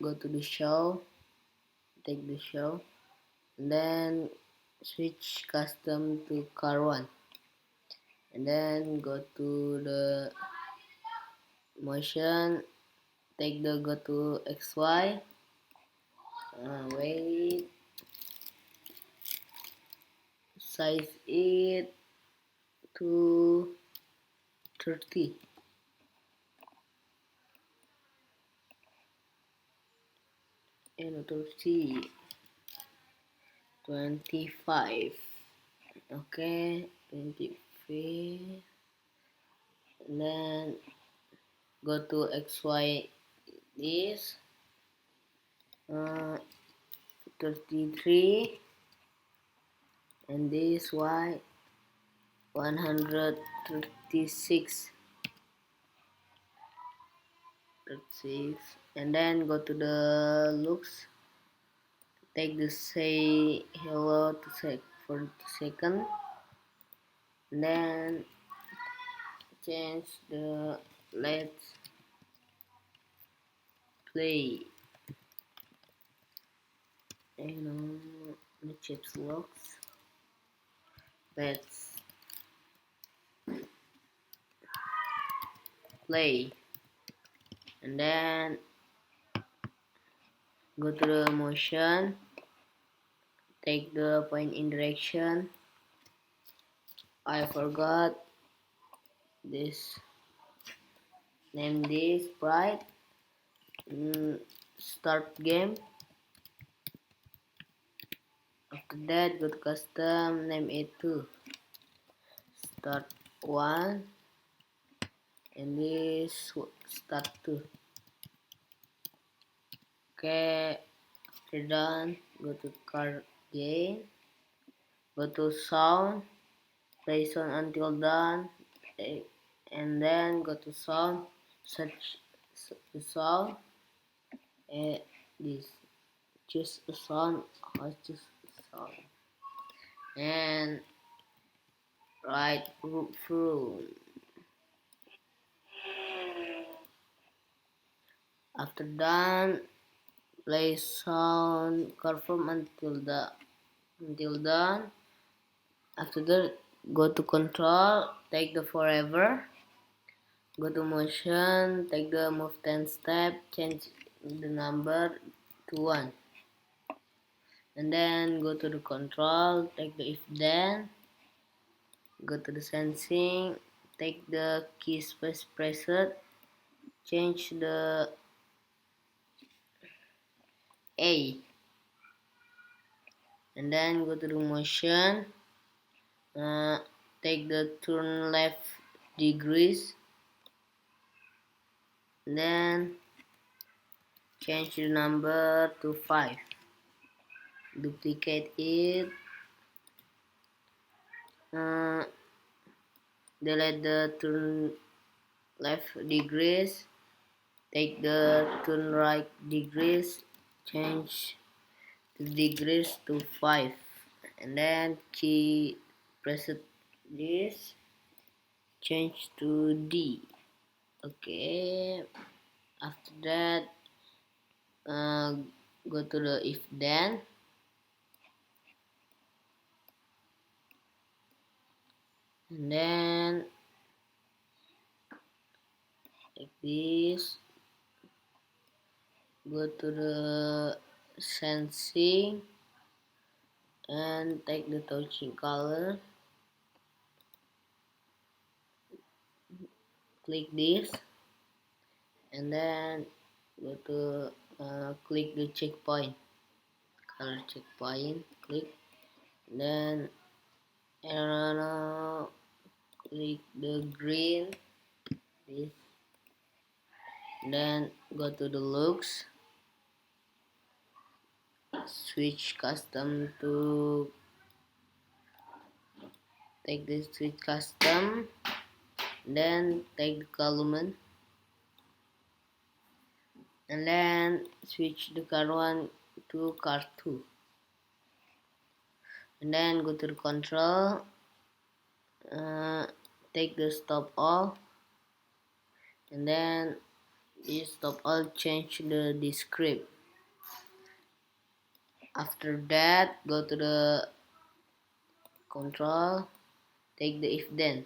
go to the show, take the show, and then switch custom to car 1, and then go to the motion, take the go to XY, wait, size it to 30, and 30, 25, okay, 25, and then go to XY this 33, and this Y 136, 36, and then go to the looks, take the say hello to for 2 seconds, and then change the let's play, the chips looks, let's play, and then go to the motion, take the point in direction, I forgot this, name this sprite, start game. After that, go to custom, name it to start 1, and this start 2. Okay, after done, go to card game, go to sound, play sound until done, and then go to sound, search the sound, and this, choose a sound, choose a sound, and right through. After done, play sound, confirm until done. After that, go to control, take the forever, go to motion, take the move 10 step, change the number to 1, and then go to the control, take the if then, go to the sensing, take the key space pressed, change the A, and then go to the motion, take the turn left degrees, and then change the number to 5, duplicate it, delete the turn left degrees, take the turn right degrees, change the degrees to 5, and then key press this, change to D. Okay, after that, go to the if then, and then like this, go to the sensing and take the touching color, click this, and then go to click the checkpoint, color checkpoint, click, then click the green, this, then go to the looks, switch custom to, take the switch custom, then take the column, and then switch the car 1 to car 2, and then go to the control, take the stop all, and then this stop all, change the script, After that, go to the control, take the if then.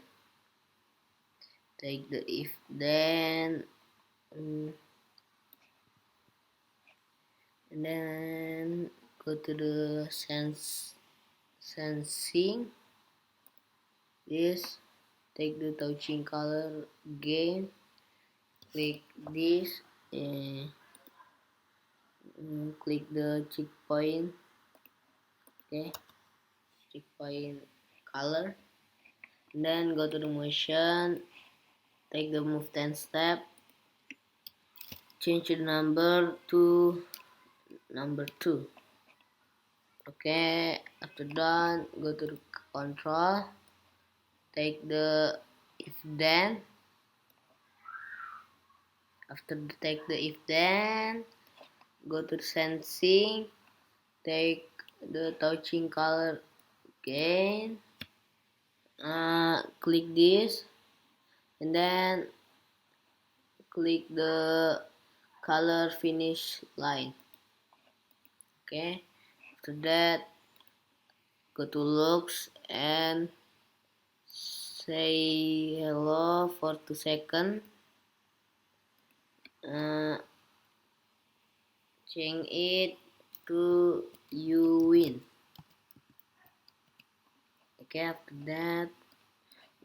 Take the if then, and then go to the sensing. This, take the touching color again. Click this and click the checkpoint. Okay, checkpoint color. And then go to the motion. Take the move 10 step. Change the number to number 2. Okay, after done, go to the control. Take the if then. After take the if then, go to the sensing. Take the touching color again. Click this and then click the color finish line. Okay, after that, go to looks and say hello for 2 seconds. Change it to you win. Okay, after that,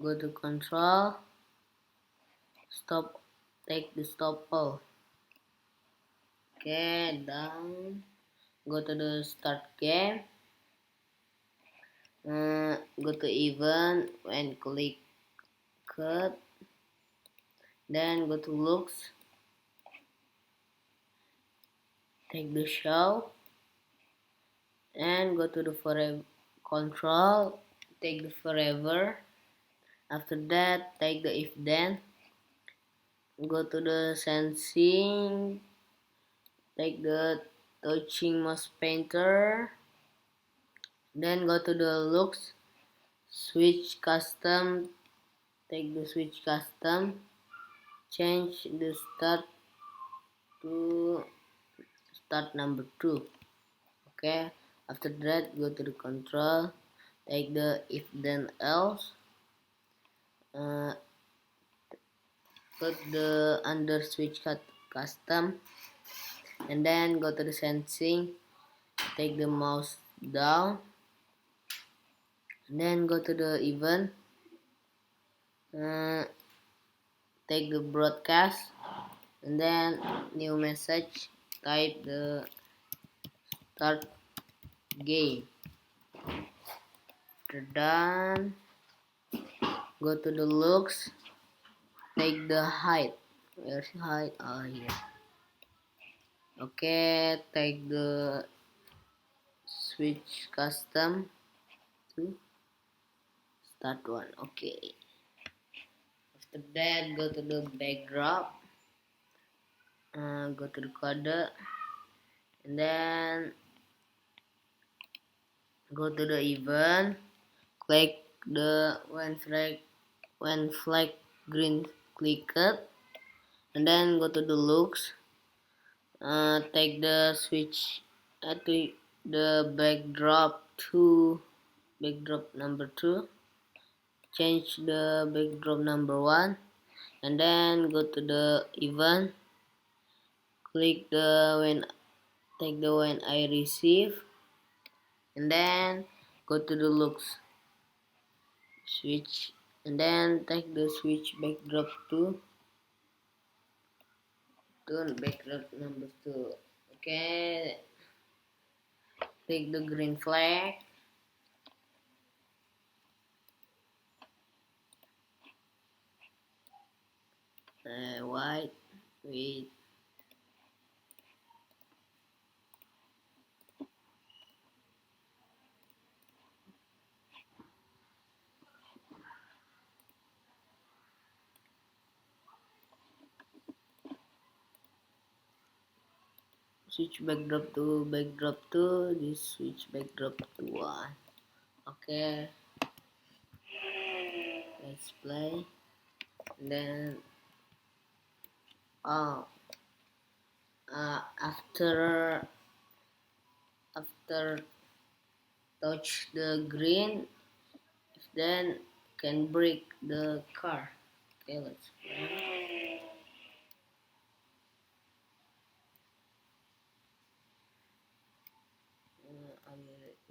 go to control, stop, take the stop all. Okay, done. Go to the start game. Go to event and click cut. Then go to looks. Take the show and go to the forever control. Take the forever. After that, take the if then. Go to the sensing. Take the touching mouse painter. Then go to the looks. Switch custom. Take the switch custom. Change the start to start number 2. Okay, after that, go to the control, take the if then else, put the under switch custom, and then go to the sensing, take the mouse down, and then go to the event, take the broadcast, and then new message, type the start game. After done, go to the looks, take the height. Where's height? Oh, here. Okay, take the switch custom to start one. Okay. After that, go to the backdrop. Go to the code, and then go to the event. Click the when flag green, click it, and then go to the looks. Take the switch to the backdrop number 2. Change the backdrop number 1, and then go to the event. Click take the when I receive, and then go to the looks switch, and then take the switch backdrop to backdrop number 2. Okay, take the green flag, white, wait, switch backdrop to backdrop 2, this switch backdrop to 1. Okay, let's play. And then after after touch the green, then can brake the car. Okay, let's go.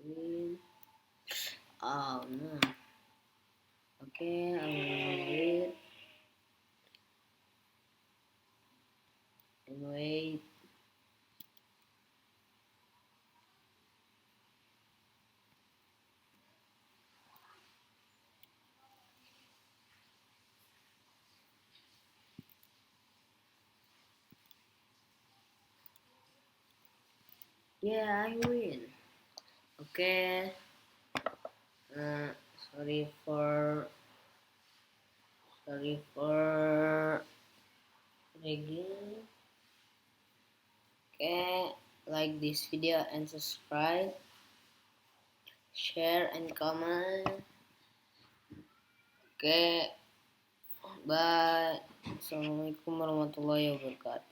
Green. Oh no. Okay, I will wait and wait. Yeah, I win. Okay. Uh, sorry for lagging. Okay, like this video and subscribe, share and comment. Okay, bye. Assalamualaikum warahmatullahi wabarakatuh.